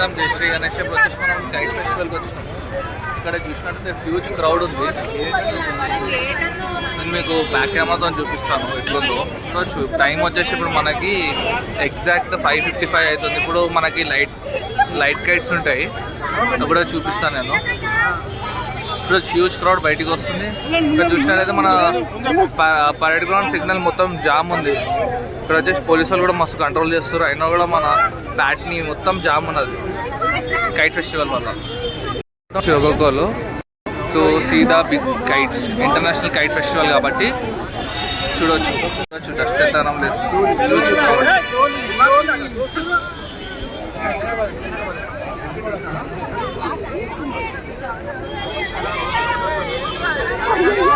శ్రీరామ్ జై శ్రీ గణేష్. ఇప్పుడు వచ్చేసి మనం కైట్ ఫెస్టివల్కి వచ్చినాము. ఇక్కడ చూసినట్లయితే హ్యూజ్ క్రౌడ్ ఉంది. నేను మీకు బ్యాక్ కెమెరాతో చూపిస్తాను ఎట్లుందో. చూడొచ్చు టైం వచ్చేసి ఇప్పుడు మనకి ఎగ్జాక్ట్ 5:55 అవుతుంది. ఇప్పుడు మనకి లైట్ కైట్స్ ఉంటాయి, అవి కూడా చూపిస్తాను నేను. చూడొచ్చు హ్యూజ్ క్రౌడ్ బయటికి వస్తుంది. ఇక్కడ చూసినట్లయితే మన పరేడ్ గ్రౌండ్ సిగ్నల్ మొత్తం జామ్ ఉంది. ఇక్కడ వచ్చేసి పోలీసులు కూడా మస్తు కంట్రోల్ చేస్తారు. అయినా కూడా మన ప్యాట్ని మొత్తం జామ్ ఉన్నది కైట్ ఫెస్టివల్ వల్ల. షివగోకోలో to see the big kites, international kite festival కాబట్టి చూడొచ్చు. డస్ట్ ఎంతనం లేదు.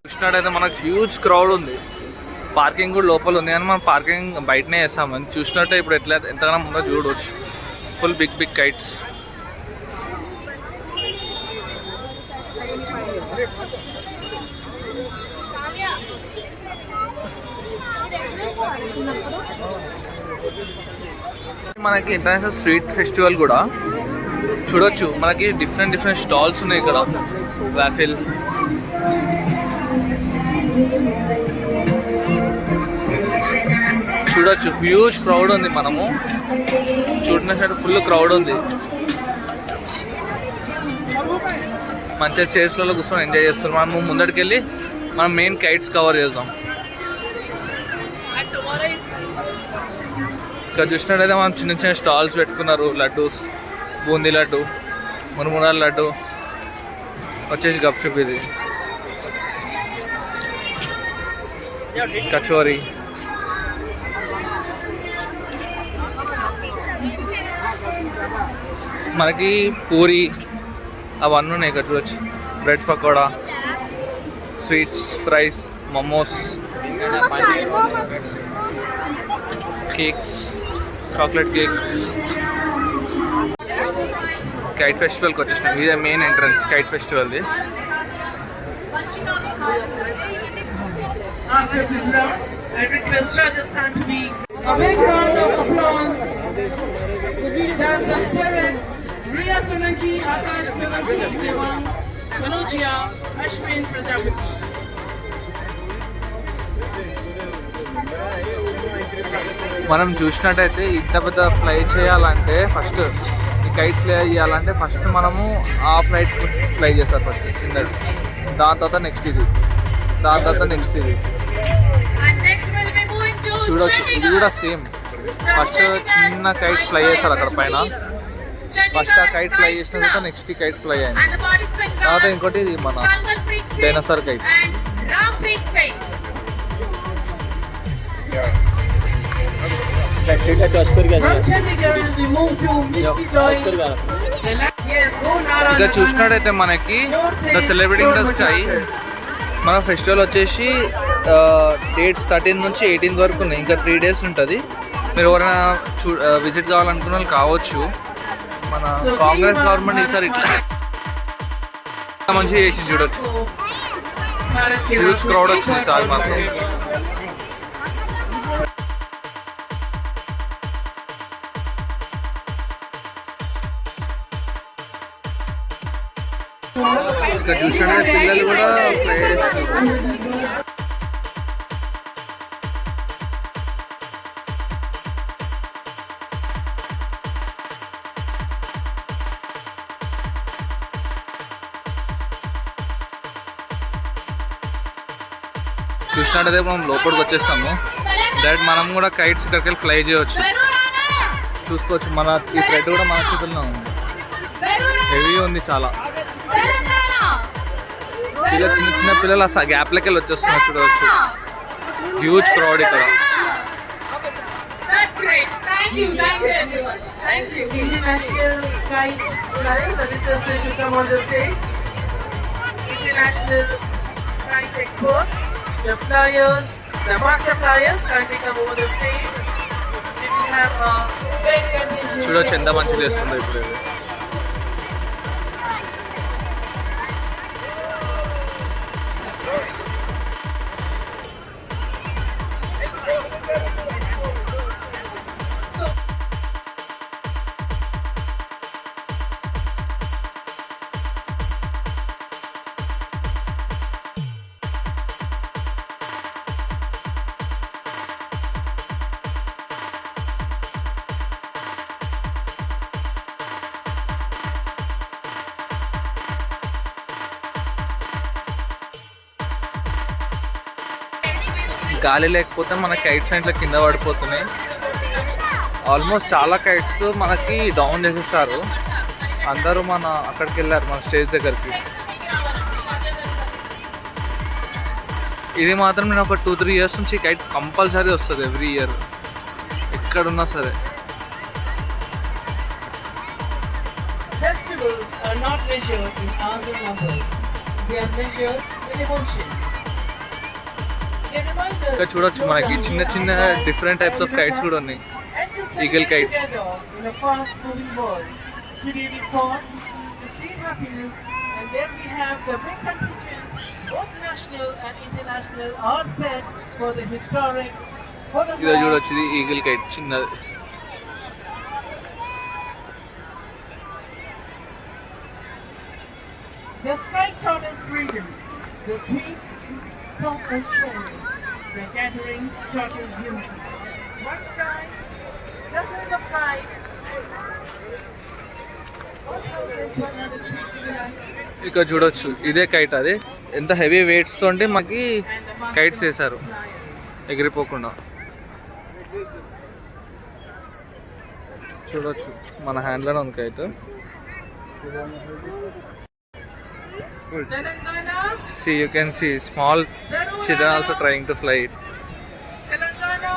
చూసినట్టయితే మనకు హ్యూజ్ క్రౌడ్ ఉంది. పార్కింగ్ కూడా లోపల ఉంది కానీ మనం పార్కింగ్ బయటనే వేస్తామని. చూసినట్టే ఇప్పుడు ఎంతగానో ఉందో చూడవచ్చు. Full big kites. మనకి ఇంటర్నేషనల్ స్ట్రీట్ ఫెస్టివల్ కూడా చూడొచ్చు. మనకి డిఫరెంట్ స్టాల్స్ ఉన్నాయి ఇక్కడ. వాఫిల్, చూడొచ్చు హ్యూజ్ క్రౌడ్ ఉంది. మనము చూడడానికి ఫుల్ క్రౌడ్ ఉంది. మంచిగా చైర్స్లలో కూర్చొని ఎంజాయ్ చేస్తారు. మనము ముందడికి వెళ్ళి మనం మెయిన్ కైట్స్ కవర్ చేద్దాం. ఇక్కడ చూసినట్టయితే మనం చిన్న స్టాల్స్ పెట్టుకున్నారు. లడ్డూస్, బూందీ లడ్డు, మునుమునాల లడ్డు, వచ్చేసి గప్చుప్, ఇది కచోరీ, మనకి పూరి అవన్నీ ఉన్నాయి. ఇక్కడ చూడొచ్చు. Bread pakora, sweets, fries, momos, cakes, chocolate cake. Kite ఫెస్టివల్కి వచ్చేసినాం. ఇదే మెయిన్ ఎంట్రన్స్ కైట్ ఫెస్టివల్ది. I request Rajasthan to be a big round of applause. That's the spirit. Riya Solanki, Akash Solanki, Devang, Manojia, Ashwin Prajapati. మనం చూసినట్టయితే ఇంత పెద్ద fly చేయాలంటే first ఈ కైట్ ఫ్లై చేయాలంటే ఫస్ట్ మనము ఆ ఫ్లైట్ ఫ్లై చేస్తారు. ఫస్ట్ చిన్నది, దాని తర్వాత నెక్స్ట్ ఇది, దాని తర్వాత నెక్స్ట్ ఇది. చూడవచ్చు ఇది కూడా సేమ్. ఫస్ట్ చిన్న కైట్ ఫ్లై చేస్తారు అక్కడ పైన. ఫస్ట్ ఆ కైట్ ఫ్లై చేసిన తర్వాత నెక్స్ట్ కైట్ ఫ్లై అయింది. తర్వాత ఇంకోటి ఇది మన డైనోసార్ కైట్. ఇంకా చూసినట్టయితే మనకి ద సెలబ్రేటింగ్ ద స్కై మన ఫెస్టివల్ వచ్చేసి డేట్స్ 13 నుంచి 18 వరకు ఉన్నాయి. ఇంకా 3 days ఉంటుంది. మీరు ఎవరైనా విజిట్ కావాలనుకున్న వాళ్ళు కావచ్చు. మన కాంగ్రెస్ గవర్నమెంట్ ఈసారి ఇట్లా మంచిగా చేసి చూడొచ్చు. హ్యూజ్ క్రౌడ్ వచ్చింది సార్ మాత్రం. ఇక్కడ చూసినట్టు పిల్లలు కూడా ప్లే చేస్తారు. చూసినట్టయితే మనం లోపలికి వచ్చేస్తాము. డైరెక్ట్ మనం కూడా కైట్స్ ఇక్కడికి వెళ్ళి ఫ్లై చేయవచ్చు. చూసుకోవచ్చు. మన ఈ థ్రెడ్ కూడా మన చేతుల్లో ఉంది. హెవీ ఉంది చాలా. ఇలా చిన్న పిల్లలు ఆ గ్యాప్లకి వెళ్ళి వచ్చేస్తున్నారు. చూడవచ్చు హ్యూజ్ క్రౌడ్ ఇక్కడ. International kite flyers are interested to come on the stage. International kite experts, the flyers, the master flyers kindly come over the stage. We will have a very contingent. చూడొచ్చు ఎంత మంచిగా చేస్తుందో ఇప్పుడు. గాలి లేకపోతే మన kites ఇట్లా కింద పడిపోతున్నాయి. ఆల్మోస్ట్ చాలా కైట్స్ మనకి డౌన్ చేసేస్తారు. అందరూ అక్కడికి వెళ్ళారు మన స్టేజ్ దగ్గరికి. ఇది మాత్రం నేను ఒక 2-3 years నుంచి కైట్ కంపల్సరీ వస్తుంది ఎవ్రీ ఇయర్ ఎక్కడున్నా సరే. Festivals are not measured in hours and numbers. They are measured in emotions. They remind us ఇక్కడ to చూడొచ్చు slow మనకి down చిన్న చిన్న and different types of kites కూడా ఉన్నాయి. and to Eagle celebrate kite. together in a fast-moving world. Today we pause to feel happiness, and then we have the big contingent, both national and international, all set for the historic ఇదో photograph. చూడొచ్చు, ఇది eagle kite చిన్నది. The sky taught us freedom. The sweets taught us sharing. The gathering taught us unity. One sky, dozens of kites, 1,100 sweets delights, ఇక్కడ చూడొచ్చు ఇదే kite. అది ఎంత heavy weights తోటి మనకి and the master కైట్స్ వేశారు flyers. ఎగిరిపోకుండా. చూడొచ్చు మన హ్యాండ్లోనే ఉంది kite. Telangana, See, you can see small children also trying to fly it. Telangana,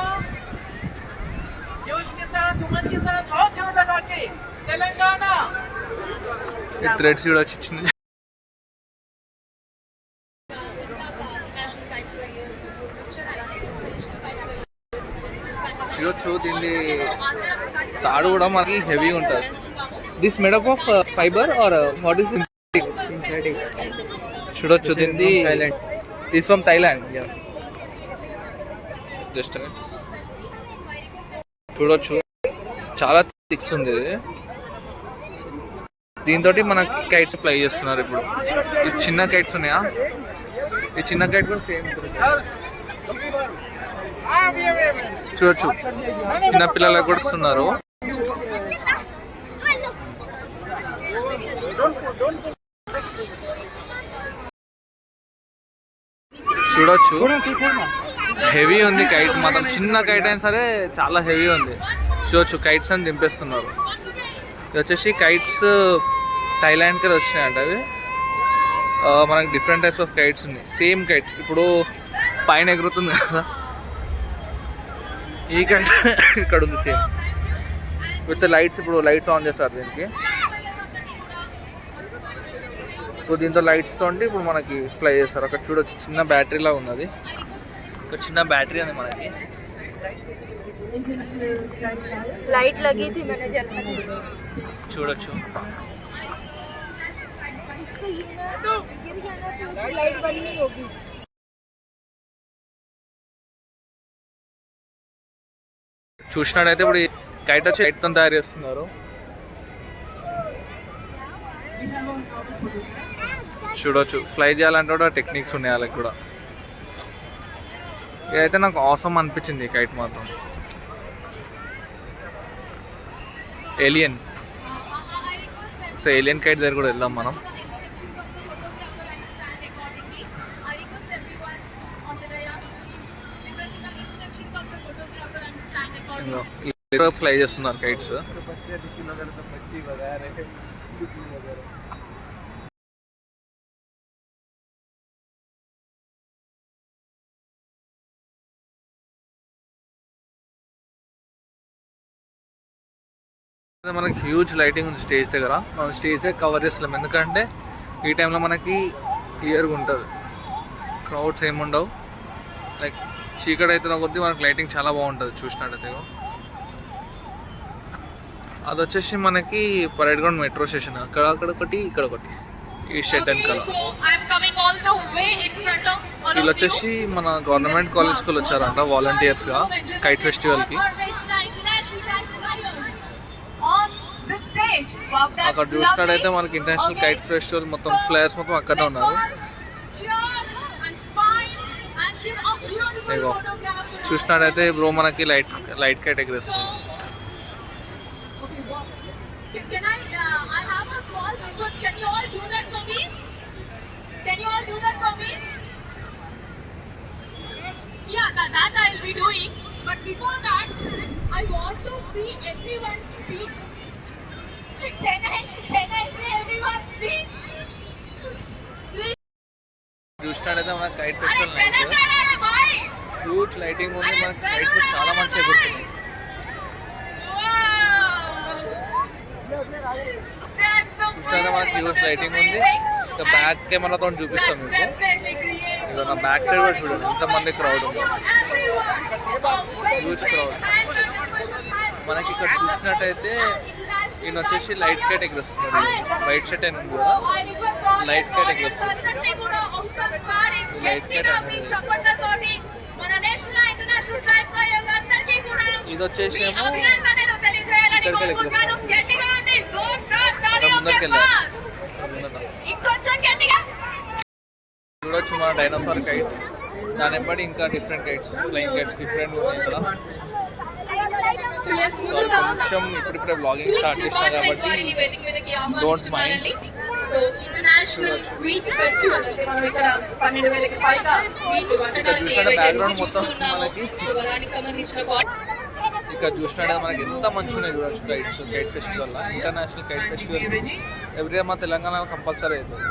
जोश के साथ, उमंग के साथ, और जोर लगा के, तेलंगाना. ఈ థ్రెడ్స్ చూడొచ్చు చిన్న. చూడొచ్చు దీన్ని తాడు కూడా మనకి హెవీ ఉంటుంది. This made up of fiber or what is synthetic? చూడొచ్చు దీన్ని దిస్ ఫ్రమ్ థైలాండ్. జస్ట్ చూడొచ్చు చాలా థిక్స్ ఉంది ఇది. దీంతో మనకి కైట్స్ ఫ్లై చేస్తున్నారు ఇప్పుడు. ఈ చిన్న కైట్స్ ఉన్నాయా, ఈ చిన్న కైట్ కూడా సేమ్ చూడొచ్చు. చిన్న పిల్లలకు కూడా ఇస్తున్నారు. చూడొచ్చు హెవీ ఉంది కైట్ మాత్రం. చిన్న కైట్ అయినా సరే చాలా హెవీ ఉంది. చూడొచ్చు కైట్స్ అని దింపేస్తున్నారు. ఇది వచ్చేసి కైట్స్ థైలాండ్కి వచ్చినాయంట అవి. మనకి డిఫరెంట్ టైప్స్ ఆఫ్ కైట్స్ ఉన్నాయి. సేమ్ కైట్ ఇప్పుడు పైన ఎగురుతుంది కదా, ఈ కైట్ ఇక్కడ ఉంది సేమ్ విత్ లైట్స్. ఇప్పుడు లైట్స్ ఆన్ చేస్తారు దీనికి. ఇప్పుడు దీంతో లైట్స్ తోటి ఇప్పుడు మనకి ఫ్లై చేస్తారు. అక్కడ చూడొచ్చు చిన్న బ్యాటరీలా ఉన్నది. ఒక చిన్న బ్యాటరీ ఉంది మనకి. लाइट लगी थी मैनेजर में చూడొచ్చు इसको ये ना गिर गया ना तो लाइट बंद नहीं होगी. చూసినట్టయితే ఇప్పుడు కైట్ వచ్చి కైట్తో తయారు చేస్తున్నారు. చూడొచ్చు ఫ్లై చేయాలంటే కూడా టెక్నిక్స్ ఉన్నాయి వాళ్ళకి కూడా. ఇదైతే నాకు అవసరం అనిపించింది ఈ కైట్ మాత్రం. ఏలియన్. సో ఏలియన్ కైట్ దగ్గర కూడా వెళ్దాం మనం. ఫ్లై చేస్తున్నారు కైట్స్. మనకి హ్యూజ్ లైటింగ్ ఉంది స్టేజ్ దగ్గర. మనం స్టేజ్ దగ్గర కవర్ చేస్తున్నాం ఎందుకంటే ఈ టైంలో మనకి క్లియర్గా ఉంటుంది, క్రౌడ్స్ ఏముండవు. లైక్ చీకటి అయితే కొద్దీ మనకి లైటింగ్ చాలా బాగుంటుంది చూసినట్టయితే. అది వచ్చేసి మనకి పరేడ్ గ్రౌండ్ మెట్రో స్టేషన్. అక్కడ ఒకటి ఇక్కడ ఒకటి ఈ షెడ్ వెనకాల. వీళ్ళు వచ్చేసి మన గవర్నమెంట్ కాలేజ్ స్కూల్ వచ్చారంట వాలంటీర్స్గా కైట్ ఫెస్టివల్కి. అక్కడ చూసినట్టయితే మనకి ఇంటర్నేషనల్ కైట్ ఫెస్టివల్ మొత్తం ఫ్లైయర్స్ మొత్తం అక్కడే ఉన్నారు. ఇగో చూసినట్టయితే బ్రో మనకి లైట్ కైట్ ఎగరేస్తుంది. Yeah, that I'll be doing. But before that, I want to see everyone speak. Can I see everyone speak? Please. చూసినట్టయితే మన kite festival night Telangana, boy. Huge lighting ఉంది, మనకి కైట్స్ కూడా చాలా మంచిగా ఎగురుతున్నాయి. చూసినట్టే మనకి హ్యూజ్ లైటింగ్ ఉంది. ఇంకా బ్యాక్ కెమెరాతో చూపిస్తాం మీకు. ఇక నా బ్యాక్ సైడ్ కూడా చూడండి ఎంతమంది క్రౌడ్ ఉంది, హ్యూజ్ క్రౌడ్. మనకి ఇక్కడ చూసినట్టయితే ఈయన వచ్చేసి లైట్ కైట్ ఎగురుస్తున్నారు. వైట్ షర్ట్ అయిన కూడా లైట్ కైట్ ఎగురుస్తున్నారు. లైట్ కైట్ అనేది ఇది వచ్చేసి ఏమో ఇక్కడికి ఎగురుస్తున్నారు. ముందరికి వెళ్ళారు. చూడొచ్చు మన డైనోసార్ కైట్, దాని బట్టి ఇంకా different kites, flying kites different ఉన్నాయి ఇక్కడ. కొంచెం ఇప్పుడిప్పుడే బ్లాగింగ్ స్టార్ట్ చేసినా కాబట్టి డోంట్ మైండ్. ఇక్కడ చూసినట్టు బ్యాక్గ్రౌండ్ మొత్తం మనకి ఇక్కడ చూసినట్టు మనకి ఎంత మంచిగా ఉన్నాయి చూడొచ్చు kites. Kite festival, international kite festival every year మా తెలంగాణ కంపల్సరీ అవుతుంది.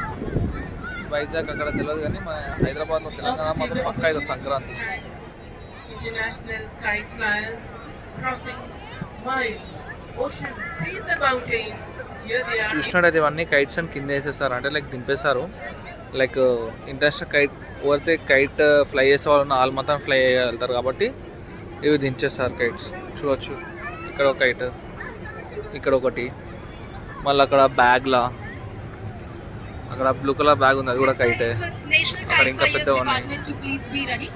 వైజాగ్ అక్కడ తెలియదు కానీ మన హైదరాబాద్లో తెలంగాణ మాత్రం పక్కా అవుతుంది Sankranti. International kite flyers crossing miles, oceans, seas and mountains. Here they are. చూసినట్టయితే ఇవన్నీ కైట్స్ అని కింద వేసేసారు, అంటే లైక్ దింపేశారు. లైక్ ఇంటర్నేషనల్ కైట్ ఎవరైతే కైట్ ఫ్లై చేసే వాళ్ళు వాళ్ళు మాత్రం ఫ్లై వెళ్తారు కాబట్టి ఇవి దించేస్తారు కైట్స్. చూడవచ్చు ఇక్కడ ఒక కైట్, ఇక్కడ ఒకటి, మళ్ళీ అక్కడ బ్యాగ్లా అక్కడ బ్లూ కలర్ బ్యాగ్ ఉంది, అది కూడా కైటే. అక్కడ ఇంకా పెద్ద ఉన్నాయి.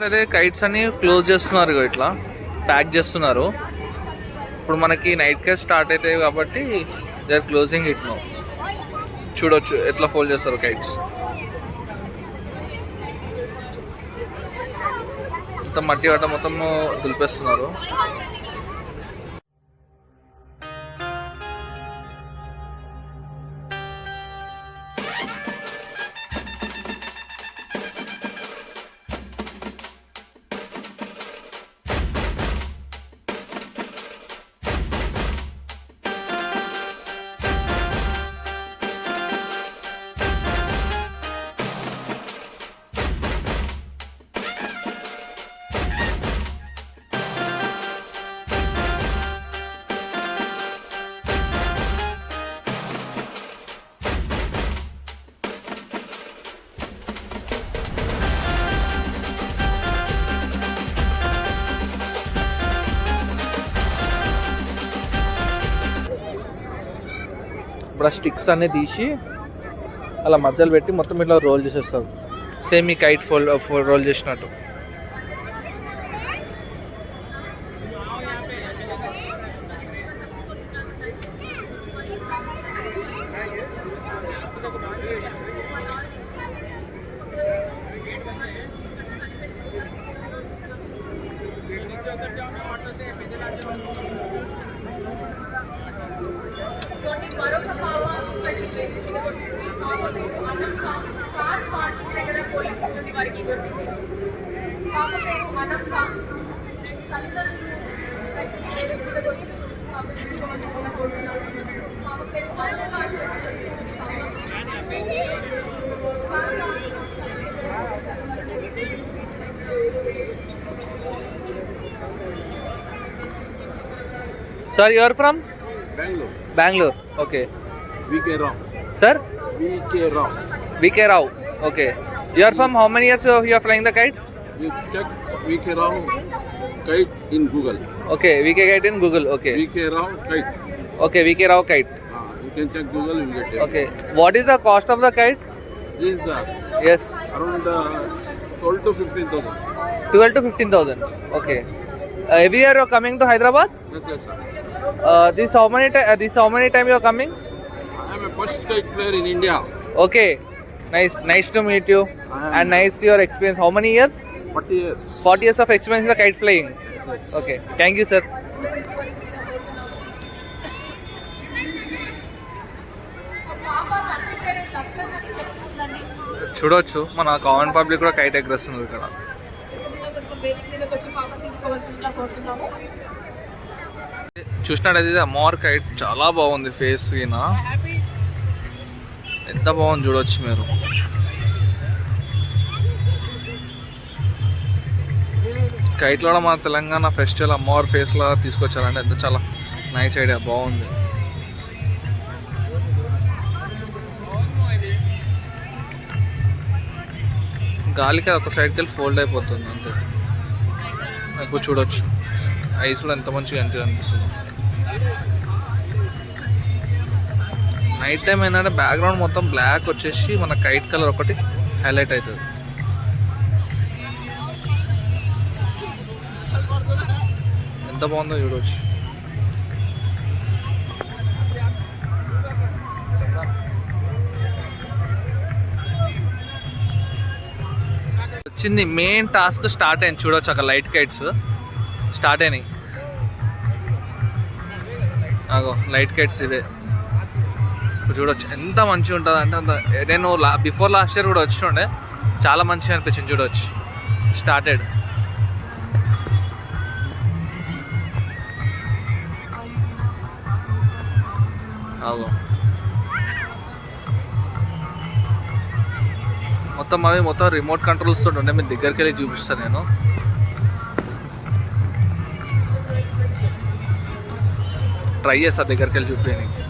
అదే కైట్స్ అన్ని క్లోజ్ చేస్తున్నారు, ఇట్లా ప్యాక్ చేస్తున్నారు. ఇప్పుడు మనకి నైట్ కే స్టార్ట్ అవుతాయి కాబట్టి they are closing it no. చూడొచ్చు ఎట్లా ఫోల్డ్ చేస్తారు కైట్స్. మొత్తం మట్టి గట్ట మొత్తం దులిపేస్తున్నారు. ఇప్పుడు ఆ స్టిక్స్ అన్నీ తీసి అలా మధ్యలో పెట్టి మొత్తం ఇట్లా రోల్ చేసేస్తారు, సేమ్ ఈ కైట్ రోల్ చేసినట్టు. మరొక కార్ పార్కింగ్ దగ్గర పోలీసులు వారికి దొరికింది. పాప పేరు అనంత. తల్లిదండ్రులు వేరే మీదకి వచ్చి పాప పేరు Sir, you are from? Bangalore. Bangalore. Okay. VK Rao. Sir? VK Rao. VK Rao. Okay. You are from how many years you are flying the kite? You check VK Rao kite in Google. Okay. VK kite in Google. Okay. VK Rao kite. Okay. VK Rao kite. You can check Google, you will get it. Okay. What is the cost of the kite? This is the Yes. around 12 to 15,000. 12 to 15,000. Okay. Every year you are coming to Hyderabad? Yes, yes, sir. This how many time you are coming? I am a first kite player in India. Okay. Nice to meet you. And nice your experience. How many years? 40 years. 40 years of experience in the kite flying. Yes. Okay. Thank you, sir. చూడవచ్చు మన common public కూడా kite ఎగరేస్తుంది ఇక్కడ. చూసినట్టయితే అమ్మవారి kite చాలా బాగుంది. Face ఈయన ఎంత బాగుంది చూడవచ్చు మీరు. కైట్లో కూడా మన తెలంగాణ ఫెస్టివల్ అమ్మవారి ఫేస్లో తీసుకొచ్చారంటే ఎంత చాలా నైస్ ఐడియా, బాగుంది. గాలికి ఒక సైడ్కి వెళ్ళి ఫోల్డ్ అయిపోతుంది అంతే. నాకు చూడొచ్చు ఐస్ కూడా ఎంత మంచిగా అనిపిస్తుంది. నైట్ టైం ఏంటంటే బ్యాక్గ్రౌండ్ మొత్తం బ్లాక్ వచ్చేసి మన కైట్ కలర్ ఒకటి హైలైట్ అవుతుంది. ఎంత బాగుందో చూడవచ్చు. వచ్చింది మెయిన్ టాస్క్ స్టార్ట్ అయింది చూడవచ్చు. అక్కడ లైట్ కైట్స్ స్టార్ట్ అయినాయి. అగో లైట్ కైట్స్ ఇదే ఇప్పుడు చూడవచ్చు ఎంత మంచిగా ఉంటుంది అంటే అంత. నేను బిఫోర్ లాస్ట్ ఇయర్ కూడా వచ్చిండే, చాలా మంచిగా అనిపించింది చూడవచ్చు. స్టార్టెడ్ అగో మొత్తం అవి మొత్తం రిమోట్ కంట్రోల్స్ తోటి ఉండే. మీ దగ్గరికి వెళ్ళి చూపిస్తాను నేను. ట్రై చేస్తా దగ్గరికి వెళ్ళి చూపించడానికి.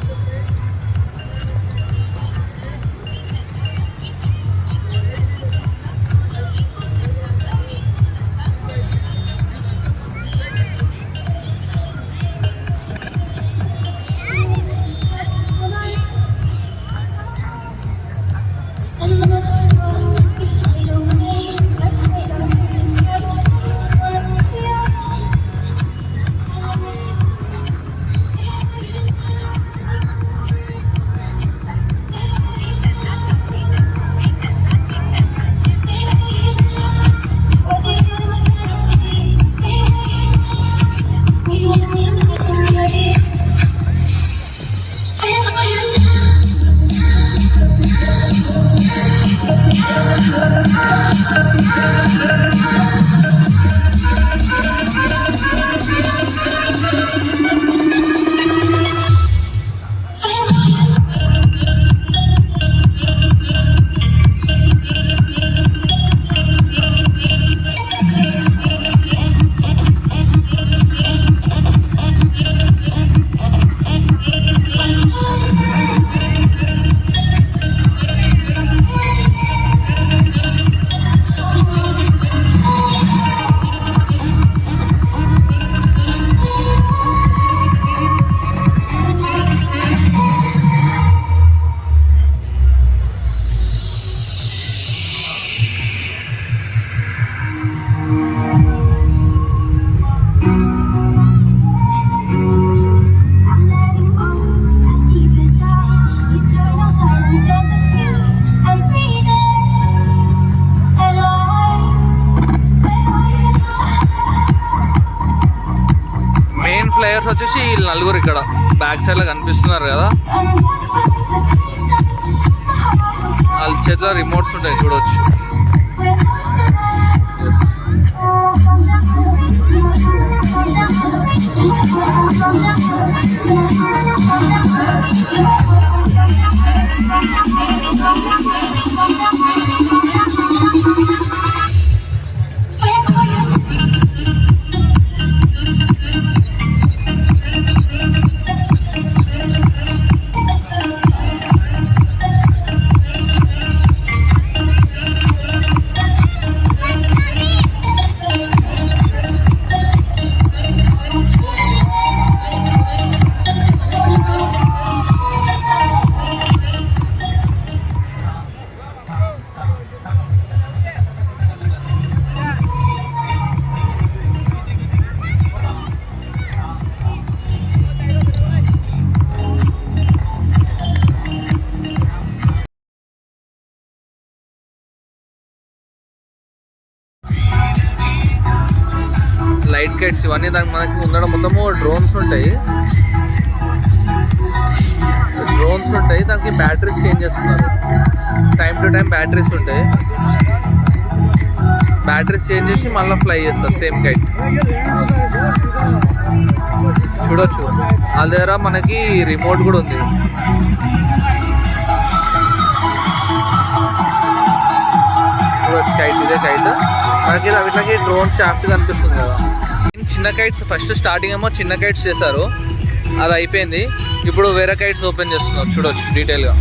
ప్లేయర్స్ వచ్చేసి వీళ్ళు నలుగురు ఇక్కడ బ్యాక్ సైడ్ లో కనిపిస్తున్నారు కదా. వాళ్ళ చేతిలో రిమోట్స్ ఉంటాయి చూడవచ్చు. లైట్ కైట్స్ ఇవన్నీ దానికి మనకి ముందర మొత్తము డ్రోన్స్ ఉంటాయి. డ్రోన్స్ ఉంటాయి, దానికి బ్యాటరీస్ చేంజ్ చేస్తున్నారు. టైం టు టైం బ్యాటరీస్ ఉంటాయి, బ్యాటరీస్ చేంజ్ చేసి మళ్ళీ ఫ్లై చేస్తారు సేమ్ కైట్. చూడొచ్చు వాళ్ళ దగ్గర మనకి రిమోట్ కూడా ఉంది. చూడొచ్చు కైట్, ఇదే కైట్ మనకి. వీటికి డ్రోన్ షాఫ్ట్ కనిపిస్తుంది కదా. చిన్న కైట్స్ ఫస్ట్ స్టార్టింగ్ ఏమో చిన్న కైట్స్ చేశారు, అది అయిపోయింది. ఇప్పుడు వేరే కైట్స్ ఓపెన్ చేస్తున్నారు, చూడొచ్చు డీటెయిల్గా.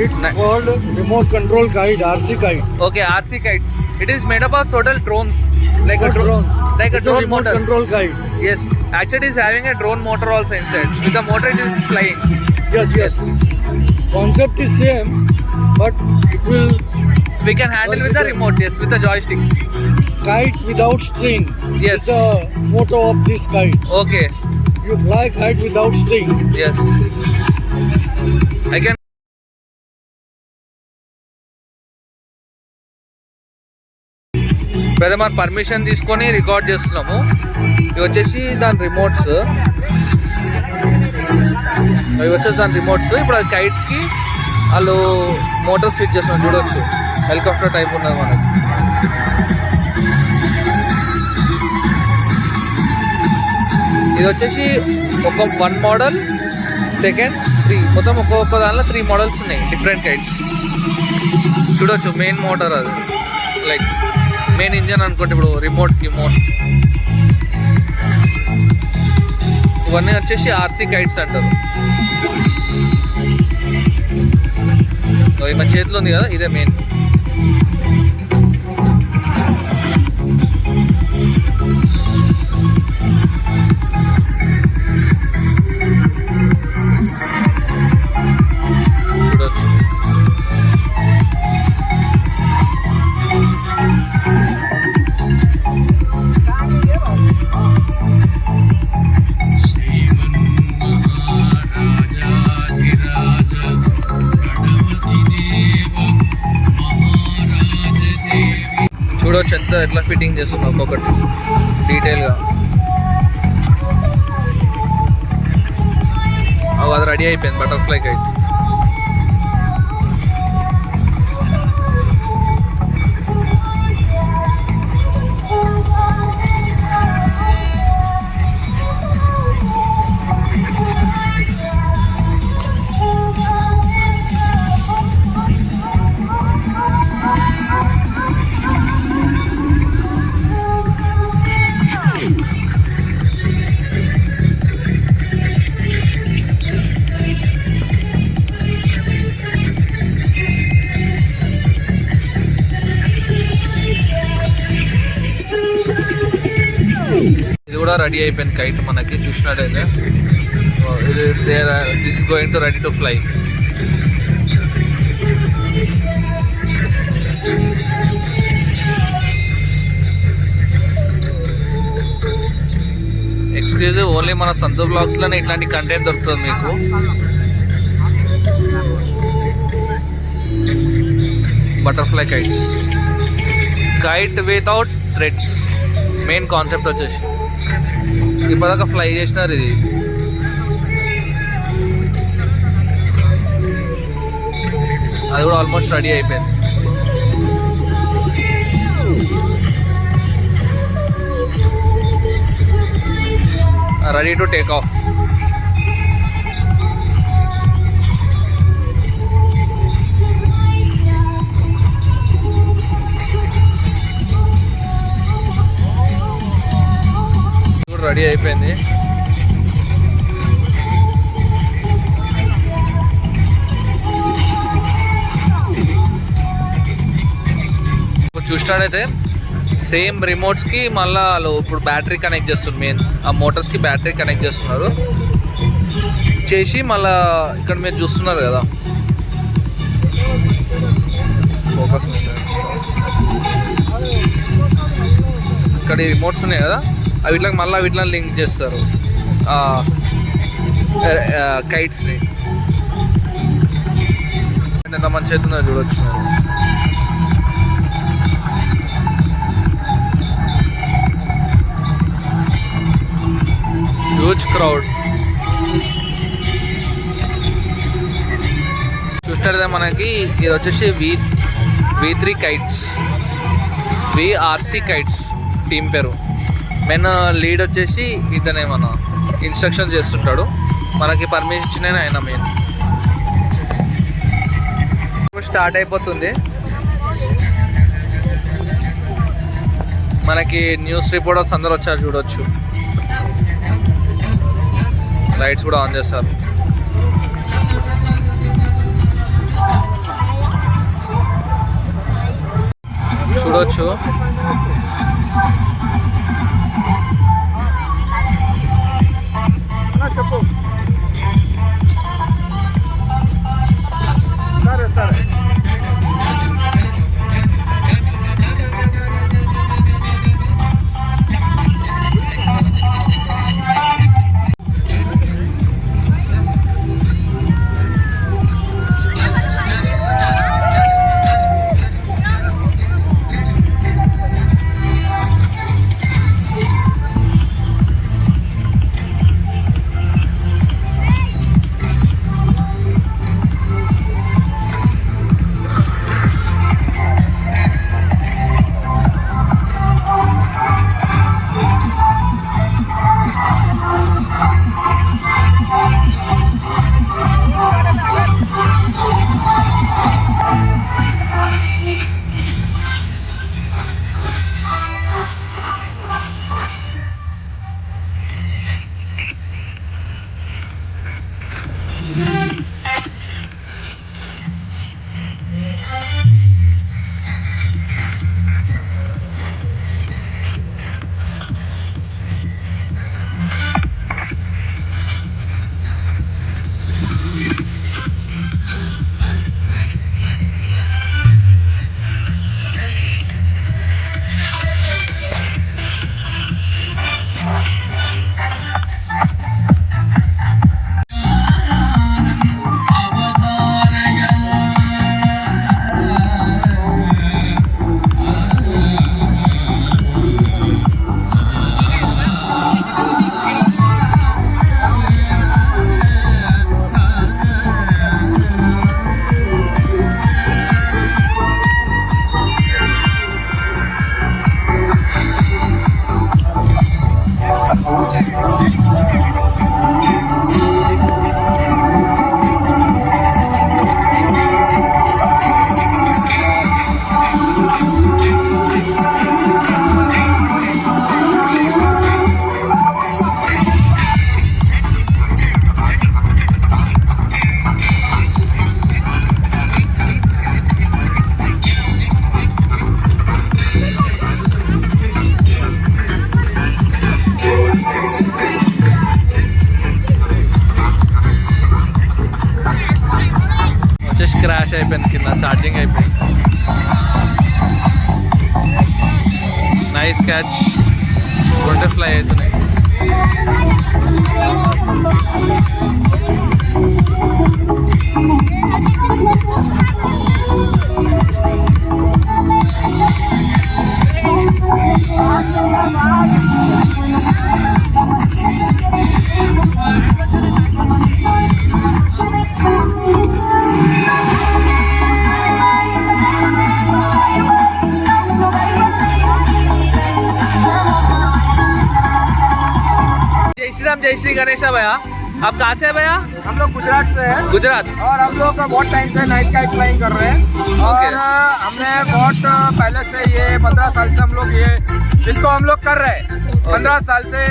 It's called remote control kite, RC kite. Okay, RC kites. It is made up of total drones, like Not drones. like a It's drone remote motor. control kite. Yes, actually, it is having a drone motor also inside. With the motor, it is flying. Yes. Concept is same, but it will We can handle with the remote, yes, with the joysticks. kite without string. Yes. It's the motto of this kite. Okay, You fly kite without string. yes. I can. పెద్ద మన permission తీసుకొని record చేస్తున్నాము. ఇవి వచ్చేసి దాని remotes, ఇప్పుడు అది కైట్స్కి వాళ్ళు మోటార్ స్విచ్ చేస్తున్నాం. చూడవచ్చు హెలికాప్టర్ టైప్ ఉన్నది మనకి. ఇది వచ్చేసి ఒక 1 మోడల్, సెకండ్ 3, మొత్తం ఒక్కొక్క దానిలో 3 మోడల్స్ ఉన్నాయి, డిఫరెంట్ కైట్స్. చూడవచ్చు మెయిన్ మోటార్ అది, లైక్ మెయిన్ ఇంజన్ అనుకోండి. ఇప్పుడు రిమోట్కి ఇవన్నీ వచ్చేసి ఆర్సీ కైట్స్ అంటారు. మన చేతిలో ఉంది కదా, ఇదే మెయిన్. చూడొచ్చు చూడవచ్చు ఎంత ఎట్లా ఫిట్టింగ్ చేస్తున్నావు ఒక్కొక్కటి డీటెయిల్గా. అది రెడీ అయిపోయింది బటర్ఫ్లై కైట్. ఇది కూడా రెడీ అయిపోయింది కైట్ మనకి. చూసినట్టయితే ఇది this going to ready to fly. Exclusive only మన సంతూ బ్లాగ్స్లోనే ఇట్లాంటి కంటెంట్ దొరుకుతుంది మీకు. Butterfly kites, kite without threads, main concept వచ్చేసి. ఇప్పటిదాకా ఫ్లై చేసినారు, ఇది అది కూడా ఆల్మోస్ట్ రెడీ అయిపోయింది. Ready to take off. Ready అయిపోయింది. చూసినట్టయితే సేమ్ రిమోట్స్కి మళ్ళీ వాళ్ళు ఇప్పుడు బ్యాటరీ కనెక్ట్ చేస్తున్నారు. మెయిన్ ఆ మోటార్స్కి బ్యాటరీ కనెక్ట్ చేస్తున్నారు చేసి మళ్ళీ ఇక్కడ మీరు చూస్తున్నారు కదా, ఫోకస్ మిస్. ఇక్కడ రిమోట్స్ ఉన్నాయి కదా, అవి వీటికి మళ్ళీ వీటిని లింక్ చేస్తారు కైట్స్ని. ఎంత మంచి అవుతుందో చూడవచ్చు మీరు. Huge crowd. చూసినట్లయితే మనకి ఇది వచ్చేసి V3 kites, VRC kites team పేరు. మెయిన్ లీడ్ వచ్చేసి ఇతనే, మన ఇన్స్ట్రక్షన్ చేస్తుంటాడు, మనకి పర్మిషన్ ఆయన మెయిన్. స్టార్ట్ అయిపోతుంది. మనకి న్యూస్ రిపోర్టర్స్ అందరూ వచ్చారు చూడొచ్చు. లైట్స్ కూడా ఆన్ చేస్తారు చూడొచ్చు. క్రాష్ అయిపోయింది, కింద ఛార్జింగ్ అయిపోయింది. నైస్ క్యాచ్, బటర్ఫ్లై అవుతున్నాయి. जय श्री गणेश भैया, आप कहाँ से हैं भैया? हम लोग गुजरात से हैं। गुजरात। और हम लोग बहुत टाइम से नाइट काइट फ्लाइंग कर रहे हैं। और हमने बहुत पहले से ये 15 साल से हम लोग ये इसको हम लोग कर रहे हैं। 15 साल से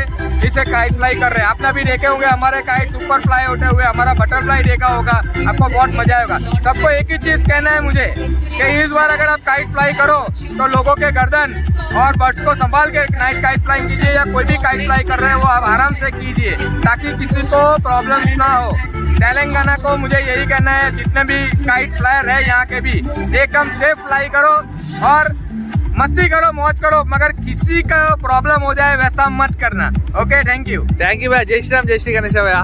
इसे काइट फ्लाई कर रहे हैं। आपने भी देखे होंगे हमारे काइट सुपर फ्लाई होते हुए, हमारा बटरफ्लाई देखा होगा, आपको बहुत मजा आएगा। सबको एक ही चीज़ कहना है मुझे कि इस बार अगर आप काइट फ्लाई करो तो लोगों के गर्दन और बर्ड्स को संभाल के नाइट काइट फ्लाई कीजिए, या कोई भी काइट फ्लाई कर रहे हैं वो आप आराम से कीजिए ताकि किसी को प्रॉब्लम्स ना हो। तेलंगाना को मुझे यही कहना है, जितने भी काइट फ्लायर है यहाँ के भी एकदम सेफ फ्लाई करो और मस्ती करो, मौज करो, मगर किसी का प्रॉब्लम हो जाए वैसा मत करना। ओके, थैंक यू भैया। जय श्री राम, जय श्री गणेश भैया।